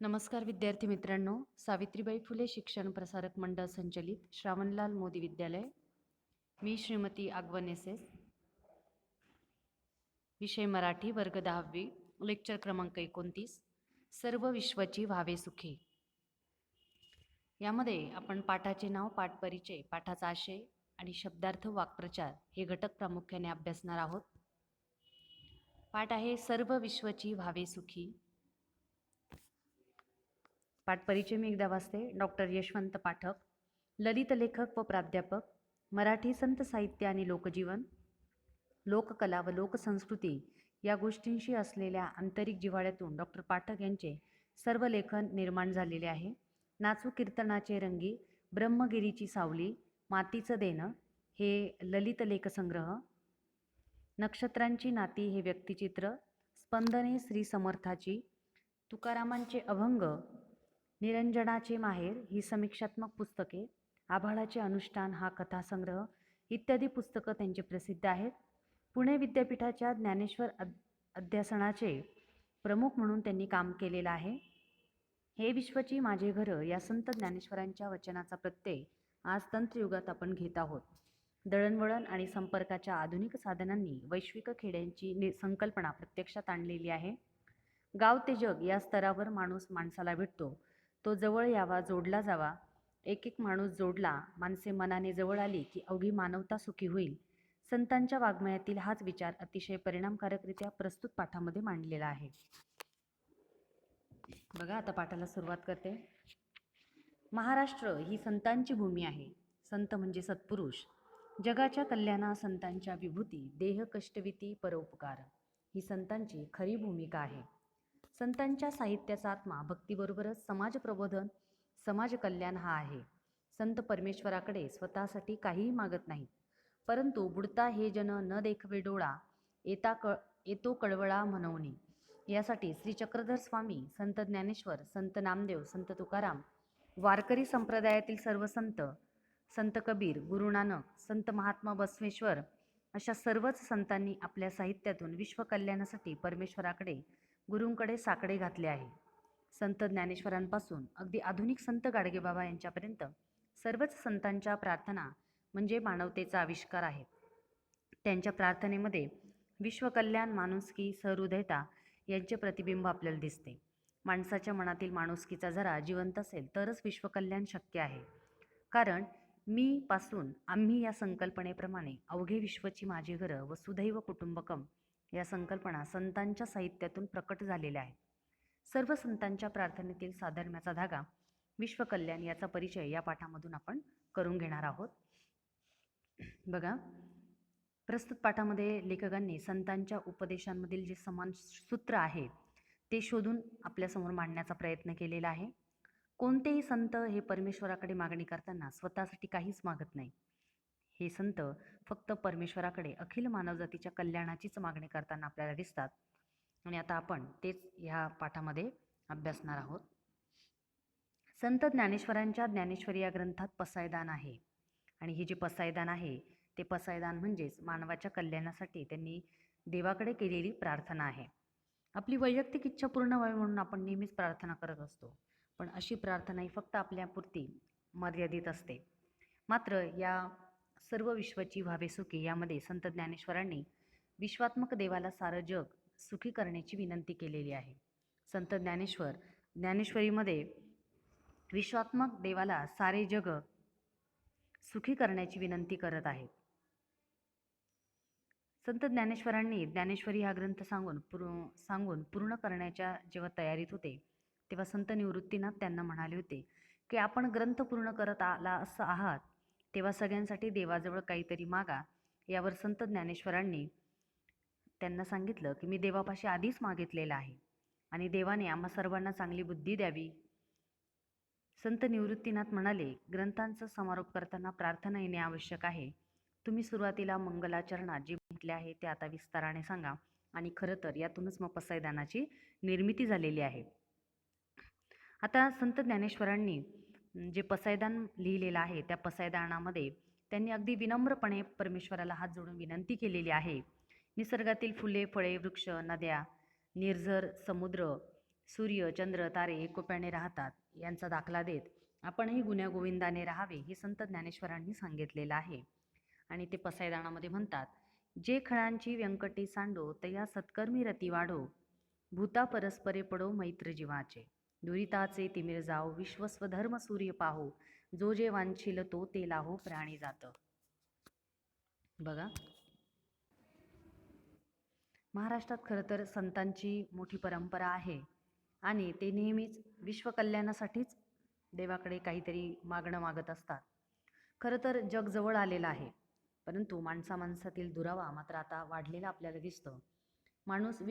नमस्कार विद्यार्थी मित्रांनो. सावित्रीबाई फुले शिक्षण प्रसारक मंडळ संचलित श्रावणलाल मोदी विद्यालय. मी श्रीमती आगवन एस एस. विषय मराठी, वर्ग 10वी, लेक्चर क्रमांक 29. सर्व विश्वाची व्हावे सुखी. यामध्ये आपण पाठाचे नाव, पाठ परिचय, पाठाचा आशय आणि शब्दार्थ, वाक्प्रचार हे घटक प्रामुख्याने अभ्यासणार आहोत. पाठ आहे सर्व विश्वाची व्हावे सुखी. पाठ परिचय मी एकदा वाचते. डॉक्टर यशवंत पाठक, ललित लेखक व प्राध्यापक, मराठी संत साहित्य आणि लोकजीवन, लोककला व लोकसंस्कृती या गोष्टींशी असलेल्या आंतरिक जिव्हाळ्यातून डॉक्टर पाठक यांचे सर्व लेखन निर्माण झालेले आहे. नाचू कीर्तनाचे रंगी, ब्रह्मगिरीची सावली, मातीचं देणं हे ललित लेखसंग्रह, नक्षत्रांची नाती हे व्यक्तिचित्र, स्पंदने श्री समर्थाची, तुकारामांचे अभंग, निरंजनाचे माहेर ही समीक्षात्मक पुस्तके, आभाळाचे अनुष्ठान हा कथासंग्रह इत्यादी पुस्तकं त्यांचे प्रसिद्ध आहेत. पुणे विद्यापीठाच्या ज्ञानेश्वर अध्यासनाचे प्रमुख म्हणून त्यांनी काम केलेलं आहे. हे विश्वची माझे घर या संत ज्ञानेश्वरांच्या वचनाचा प्रत्यय आज तंत्रयुगात आपण घेत आहोत. दळणवळण आणि संपर्काच्या आधुनिक साधनांनी वैश्विक खेड्यांची संकल्पना प्रत्यक्षात आणलेली आहे. गाव ते जग या स्तरावर माणूस माणसाला भेटतो. तो जवळ यावा, जोडला जावा. एक एक माणूस जोडला, माणसे मनाने जवळ आली की अवघी मानवता सुखी होईल. संतांच्या वाङ्मयातील हाच विचार अतिशय परिणामकारकरित्या प्रस्तुत पाठामध्ये मांडलेला आहे. बघा, आता पाठाला सुरुवात करते. महाराष्ट्र ही संतांची भूमी आहे. संत म्हणजे सत्पुरुष. जगाच्या कल्याणा संतांच्या विभूती, देह कष्टविती परोपकार ही संतांची खरी भूमिका आहे. संतांच्या साहित्याचा आत्मा भक्तीबरोबरच समाज प्रबोधन, समाज कल्याण हा आहे. संत परमेश्वराकडे स्वतःसाठी काहीही मागत नाहीत, परंतु बुडता हे जन न देखवे डोळा, येतो कळवळा म्हणवणी यासाठी श्री चक्रधर स्वामी, संत ज्ञानेश्वर, संत नामदेव, संत तुकाराम, वारकरी संप्रदायातील सर्व संत, संत कबीर, गुरु नानक, संत महात्मा बसवेश्वर अशा सर्वच संतांनी आपल्या साहित्यातून विश्वकल्याणासाठी परमेश्वराकडे, गुरूंकडे साकडे घातले आहे. संत ज्ञानेश्वरांपासून अगदी आधुनिक संत गाडगेबाबा यांच्यापर्यंत सर्वच संतांच्या प्रार्थना म्हणजे मानवतेचा आविष्कार आहे. त्यांच्या प्रार्थनेमध्ये विश्वकल्याण, माणुसकी, सहृदयता यांचे प्रतिबिंब आपल्याला दिसते. माणसाच्या मनातील माणुसकीचा जरा जिवंत असेल तरच विश्वकल्याण शक्य आहे. कारण मी पासून आम्ही या संकल्पनेप्रमाणे अवघे विश्वची माझी घरं, वसुधैव कुटुंबकम या संकल्पना संतांच्या साहित्यातून प्रकट झालेल्या आहेत. सर्व संतांच्या प्रार्थनेतील साधर्म्याचा धागा विश्वकल्याण याचा परिचय या पाठामधून आपण करून घेणार आहोत. बघा, प्रस्तुत पाठामध्ये लेखकांनी संतांच्या उपदेशांमधील जे समान सूत्र आहे ते शोधून आपल्यासमोर मांडण्याचा प्रयत्न केलेला आहे. कोणतेही संत हे परमेश्वराकडे मागणी करताना स्वतःसाठी काहीच मागत नाही. हे संत फक्त परमेश्वराकडे अखिल मानवजातीच्या कल्याणाचीच मागणी करताना आपल्याला दिसतात. आणि आता आपण तेच ह्या पाठामध्ये अभ्यासणार आहोत. संत ज्ञानेश्वरांच्या ज्ञानेश्वरी या ग्रंथात पसायदान आहे. आणि हे जे पसायदान आहे ते पसायदान म्हणजेच मानवाच्या कल्याणासाठी त्यांनी देवाकडे केलेली प्रार्थना आहे. आपली वैयक्तिक इच्छा पूर्ण व्हावी म्हणून आपण नेहमीच प्रार्थना करत असतो, पण अशी प्रार्थना ही फक्त आपल्यापुरती मर्यादित असते. मात्र या सर्व विश्वाची व्हावे सुखी यामध्ये संत ज्ञानेश्वरांनी विश्वात्मक देवाला सारं जग सुखी करण्याची विनंती केलेली आहे. संत ज्ञानेश्वर ज्ञानेश्वरीमध्ये विश्वात्मक देवाला सारे जग सुखी करण्याची विनंती करत आहेत. संत ज्ञानेश्वरांनी ज्ञानेश्वरी हा ग्रंथ सांगून पूर्ण करण्याच्या जेव्हा तयारीत होते तेव्हा संत निवृत्तीनाथ त्यांना म्हणाले होते की आपण ग्रंथ पूर्ण करत असं आहात तेव्हा सगळ्यांसाठी देवाजवळ काहीतरी मागा. यावर संत ज्ञानेश्वरांनी त्यांना सांगितलं की मी देवापाशी आधीच मागितलेलं आहे आणि देवाने आम्हा सर्वांना चांगली बुद्धी द्यावी. संत निवृत्तीनाथ म्हणाले, ग्रंथांचा समारोप करताना प्रार्थना येणे आवश्यक आहे. तुम्ही सुरुवातीला मंगलाचरणात जे म्हटले आहे ते आता विस्ताराने सांगा. आणि खरं तर यातूनच मग पसायदानाची निर्मिती झालेली आहे. आता संत ज्ञानेश्वरांनी जे पसायदान लिहिलेलं आहे त्या पसायदानामध्ये त्यांनी अगदी विनम्रपणे परमेश्वराला हात जोडून विनंती केलेली आहे. निसर्गातील फुले, फळे, वृक्ष, नद्या, निर्झर, समुद्र सूर्य, चंद्र, तारे एकोप्याने राहतात यांचा दाखला देत आपणही गुण्यागोविंदाने राहावे हे संत ज्ञानेश्वरांनी सांगितलेलं आहे. आणि ते पसायदानामध्ये म्हणतात, जे खळांची व्यंकटी सांडो तया सत्कर्मी रती वाढो, भूता परस्परे पडो मैत्र जीवाचे, दुरिताचे तिमिर जाओ विश्वस्वधर्म सूर्य पाहो, जो जे वांछिल तो ते लाहो प्राणी जात. बघा, महाराष्ट्रात खरं तर संतांची मोठी परंपरा आहे आणि ते नेहमीच विश्वकल्याणासाठीच देवाकडे काहीतरी मागणं मागत असतात. खरं तर जग जवळ आलेलं आहे, परंतु माणसातील दुरावा मात्र आता वाढलेला आपल्याला दिसतं. माणूस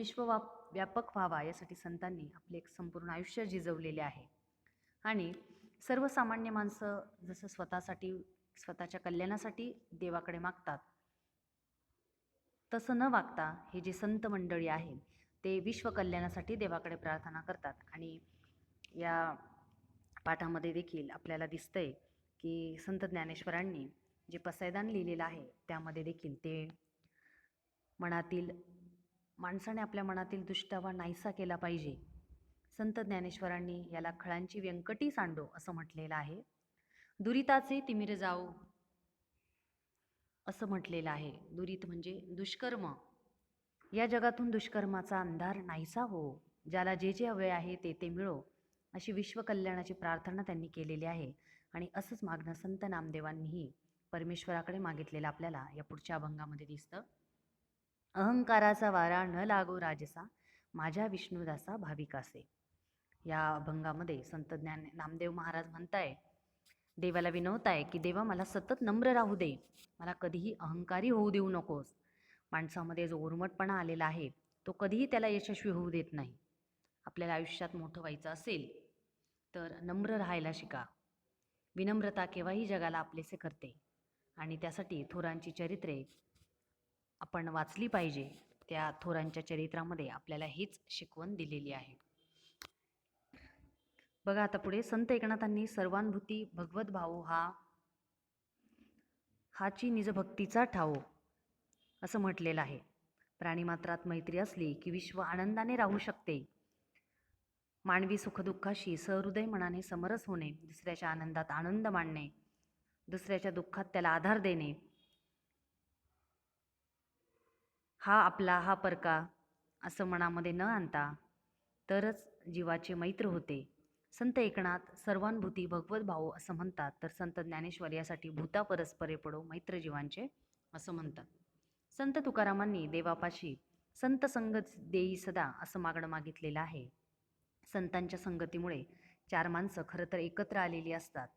व्यापक व्हावा यासाठी संतांनी आपले एक संपूर्ण आयुष्य झिजवलेले आहे. आणि सर्वसामान्य माणसं जसं स्वतःच्या कल्याणासाठी देवाकडे मागतात, तसं न वागता हे जे संत मंडळी आहे ते विश्वकल्याणासाठी देवाकडे प्रार्थना करतात. आणि या पाठामध्ये देखील आपल्याला दिसतंय की संत ज्ञानेश्वरांनी जे पसायदान लिहिलेलं आहे त्यामध्ये देखील ते माणसाने आपल्या मनातील दुष्टावा नाहीसा केला पाहिजे. संत ज्ञानेश्वरांनी याला खळांची व्यंकटी सांडो असं म्हटलेलं आहे. दुरिताचे तिमिर जाओ असं म्हटलेलं आहे. दुरित म्हणजे दुष्कर्म. या जगातून दुष्कर्माचा अंधार नाहीसा हो, ज्याला जे जे हवे आहे ते ते मिळो, अशी विश्वकल्याणाची प्रार्थना त्यांनी केलेली आहे. आणि असंच मागणं संत नामदेवांनीही परमेश्वराकडे मागितलेलं आपल्याला या पुढच्या अभंगामध्ये दिसतं. अहंकाराचा वारा न लागो राजसा, माझ्या विष्णुदासा भाविकासे. या अभंगामध्ये संत नामदेव महाराज म्हणताय, देवाला विनवताय की देवा मला सतत नम्र राहू दे, मला कधीही अहंकारी होऊ देऊ नकोस. माणसामध्ये जो उर्मटपणा आलेला आहे तो कधीही त्याला यशस्वी होऊ देत नाही. आपल्याला आयुष्यात मोठं व्हायचं असेल तर नम्र राहायला शिका. विनम्रता केव्हाही जगाला आपलेसे करते आणि त्यासाठी थोरांची चरित्रे आपण वाचली पाहिजे. त्या थोरांच्या चरित्रामध्ये आपल्याला हीच शिकवण दिलेली आहे. बघा आता पुढे, संत एकनाथांनी सर्वानुभूती भगवत भाव हाची निजभक्तीचा ठाव असं म्हटलेलं आहे. प्राणीमात्रात मैत्री असली की विश्व आनंदाने राहू शकते. मानवी सुखदुःखाशी सहृदय मनाने समरस होणे, दुसऱ्याच्या आनंदात आनंद मानणे, दुसऱ्याच्या दुःखात त्याला आधार देणे, हा आपला हा परका असं मनामध्ये न आणता तरच जीवाचे मैत्र होते. संत एकनाथ सर्वानुभूती भगवत भाव असं म्हणतात, तर संत ज्ञानेश्वर यासाठी भूता परस्परे पडो मैत्र जीवांचे असं म्हणतात. संत तुकारामांनी देवापाशी संत संगत देई सदा असं मागणं मागितलेलं आहे. संतांच्या संगतीमुळे चार माणसं खरं तर एकत्र आलेली असतात.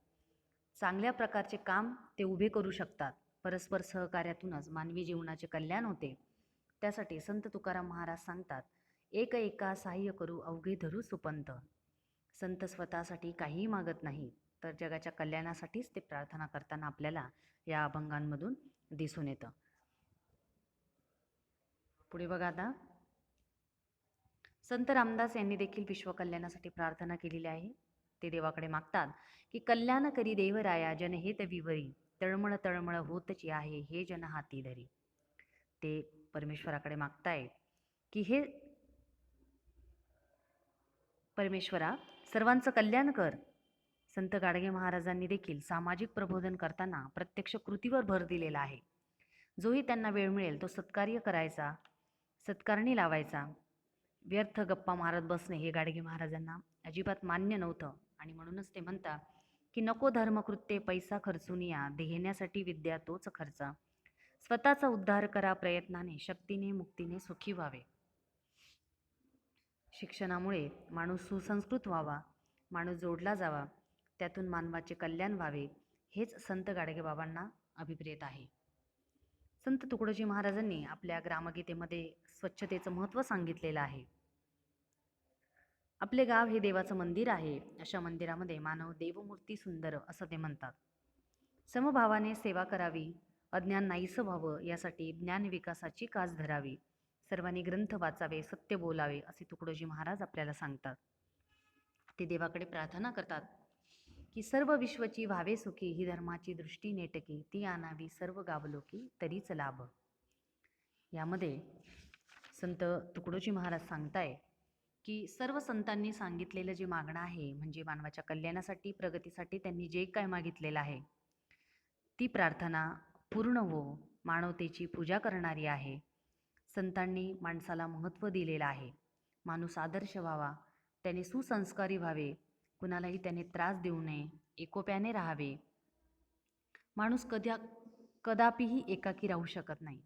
चांगल्या प्रकारचे काम ते उभे करू शकतात. परस्पर सहकार्यातूनच मानवी जीवनाचे कल्याण होते. त्यासाठी संत तुकाराम महाराज सांगतात, एक एका सहाय्य करू अवघे धरू सुपंथ. संत स्वतःसाठी काहीही मागत नाही, तर जगाच्या कल्याणासाठीच ते प्रार्थना करताना आपल्याला या अभंगांमधून दिसून येतं. पुढे बघा आता, संत रामदास यांनी देखील विश्वकल्याणासाठी प्रार्थना केलेली आहे. ते देवाकडे मागतात की कल्याण करी देवराया जनहित विवरी, तळमळ तळमळ होतची आहे हे जन हाती धरी. ते परमेश्वराकडे मागताय की हे परमेश्वरा सर्वांचं कल्याण कर. संत गाडगे महाराजांनी देखील सामाजिक प्रबोधन करताना प्रत्यक्ष कृतीवर भर दिलेला आहे. जोही त्यांना वेळ मिळेल तो सत्कार्य करायचा, सत्कारणी लावायचा. व्यर्थ गप्पा मारत बसणे हे गाडगे महाराजांना अजिबात मान्य नव्हतं. आणि म्हणूनच ते म्हणतात की नको धर्मकृत्ये पैसा खर्चून या, देण्यासाठी विद्या तोच खर्चा. स्वतःचा उद्धार करा प्रयत्नाने, शक्तीने मुक्तीने सुखी व्हावे. शिक्षणामुळे माणूस सुसंस्कृत व्हावा, माणूस जोडला जावा, त्यातून मानवाचे कल्याण व्हावे, हेच संत गाडगेबाबांना अभिप्रेत आहे. संत तुकडोजी महाराजांनी आपल्या ग्रामगीतेमध्ये स्वच्छतेचं महत्त्व सांगितलेलं आहे. आपले गाव हे देवाचं मंदिर आहे, अशा मंदिरामध्ये मानव देवमूर्ती सुंदर असं ते म्हणतात. समभावाने सेवा करावी, अज्ञान नाहीसं व्हावं यासाठी ज्ञान विकासाची कास धरावी, सर्वांनी ग्रंथ वाचावे, सत्य बोलावे असे तुकडोजी महाराज आपल्याला सांगतात. ते देवाकडे प्रार्थना करतात की सर्व विश्वची व्हावे सुखी, ही धर्माची दृष्टी नेटकी, ती आणावी सर्व गावलोकी तरीच लाभ. यामध्ये संत तुकडोजी महाराज सांगताय की सर्व संतांनी सांगितलेलं जे मागणं आहे, म्हणजे मानवाच्या कल्याणासाठी, प्रगतीसाठी त्यांनी जे काय मागितलेलं आहे, ती प्रार्थना पूर्ण हो, मानवतेची पूजा करणारी आहे. संतांनी माणसाला महत्त्व दिलेलं आहे. माणूस आदर्श व्हावा, त्याने सुसंस्कारी व्हावे, कुणालाही त्याने त्रास देऊ नये, एकोप्याने राहावे. माणूस कदापिही एकाकी राहू शकत नाही.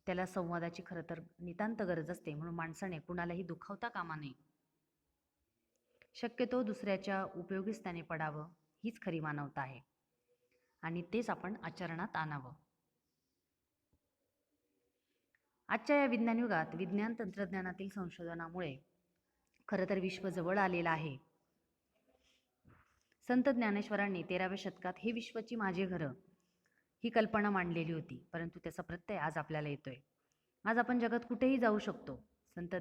त्याला संवादाची खरं तर नितांत गरज असते. म्हणून माणसाने कुणालाही दुखावता कामा नये. शक्यतो दुसऱ्याच्या उपयोगीच त्याने पडावं, हीच खरी मानवता आहे आणि तेच आपण आचरणात आणावं. आजच्या या विज्ञान युगात विज्ञान तंत्रज्ञानातील संशोधनामुळे खरं तर विश्व जवळ आलेलं आहे. संत ज्ञानेश्वरांनी 13व्या शतकात हे विश्वची माझे घरं ही कल्पना मांडलेली होती, परंतु त्याचा प्रत्यय आज आपल्याला येतोय. आज आपण जगात कुठेही जाऊ शकतो. संत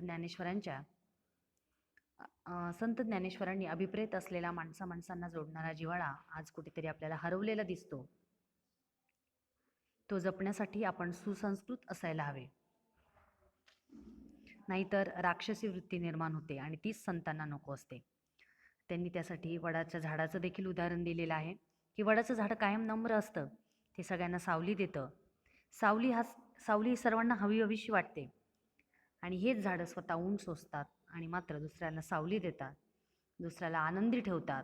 ज्ञानेश्वरांनी अभिप्रेत असलेला माणसांना जोडणारा जिव्हाळा आज कुठेतरी आपल्याला हरवलेला दिसतो. तो जपण्यासाठी आपण सुसंस्कृत असायला हवे, नाहीतर राक्षसी वृत्ती निर्माण होते आणि तीच संतांना नको असते. त्यांनी त्यासाठी वडाच्या झाडाचं देखील उदाहरण दिलेलं आहे की वडाचं झाड कायम नम्र असतं, ते सगळ्यांना सावली देतं. सावली सर्वांना हवीशी वाटते आणि हेच झाडं स्वतः ऊन सोसतात आणि मात्र दुसऱ्याला सावली देतात, दुसऱ्याला आनंदी ठेवतात.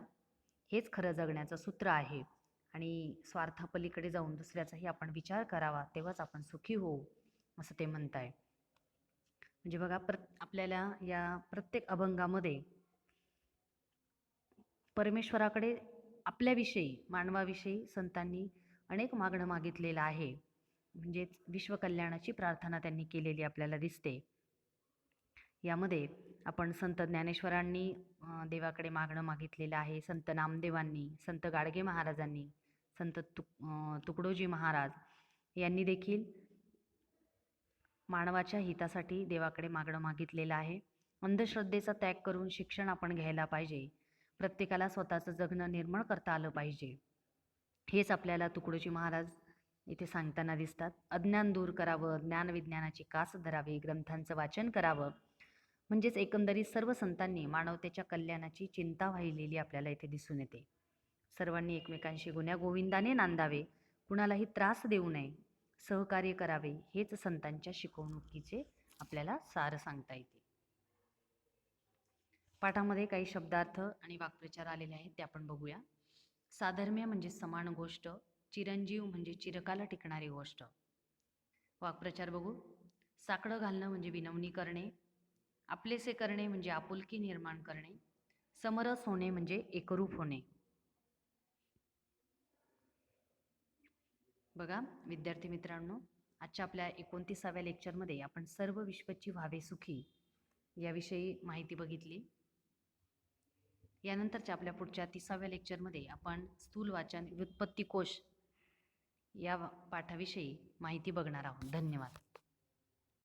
हेच खरं जगण्याचं सूत्र आहे आणि स्वार्थापलीकडे जाऊन दुसऱ्याचाही आपण विचार करावा, तेव्हाच आपण सुखी होऊ, असं ते म्हणत आहे. म्हणजे बघा, आपल्याला या प्रत्येक अभंगामध्ये परमेश्वराकडे आपल्याविषयी, मानवाविषयी संतांनी अनेक मागणं मागितलेलं आहे. म्हणजेच विश्वकल्याणाची प्रार्थना त्यांनी केलेली आपल्याला दिसते. यामध्ये आपण संत ज्ञानेश्वरांनी देवाकडे मागणं मागितलेलं आहे, संत नामदेवांनी, संत गाडगे महाराजांनी, संत तुकडोजी महाराज यांनी देखील मानवाच्या हितासाठी देवाकडे मागणं मागितलेलं आहे. अंधश्रद्धेचा त्याग करून शिक्षण आपण घ्यायला पाहिजे. प्रत्येकाला स्वतःचं जगणं निर्मळ करता आलं पाहिजे. हेच आपल्याला तुकडोजी महाराज इथे सांगताना दिसतात. अज्ञान दूर करावं, ज्ञानविज्ञानाची कास धरावी, ग्रंथांचं वाचन करावं. म्हणजेच एकंदरीत सर्व संतांनी मानवतेच्या कल्याणाची चिंता वाहिलेली आपल्याला इथे दिसून येते. सर्वांनी एकमेकांशी गुण्यागोविंदाने नांदावे, कुणालाही त्रास देऊ नये, सहकार्य करावे, हेच संतांच्या शिकवणुकीचे आपल्याला सार सांगता येते. पाठामध्ये काही शब्दार्थ आणि वाक्प्रचार आलेले आहेत, ते आपण बघूया. साधर्म्य म्हणजे समान गोष्ट, चिरंजीव म्हणजे चिरकाल टिकणारी गोष्ट. वाक्प्रचार बघू. साकडं घालणं म्हणजे विनवणी करणे, आपलेसे करणे म्हणजे आपुलकी निर्माण करणे, समरस होणे म्हणजे एकरूप होणे. बघा विद्यार्थी मित्रांनो, आजच्या आपल्या 29व्या लेक्चरमध्ये आपण सर्व विश्वची व्हावे सुखी याविषयी माहिती बघितली. यानंतरच्या आपल्या पुढच्या 30व्या लेक्चरमध्ये आपण स्थूल वाचन व्युत्पत्ती कोश या पाठाविषयी माहिती बघणार आहोत. धन्यवाद.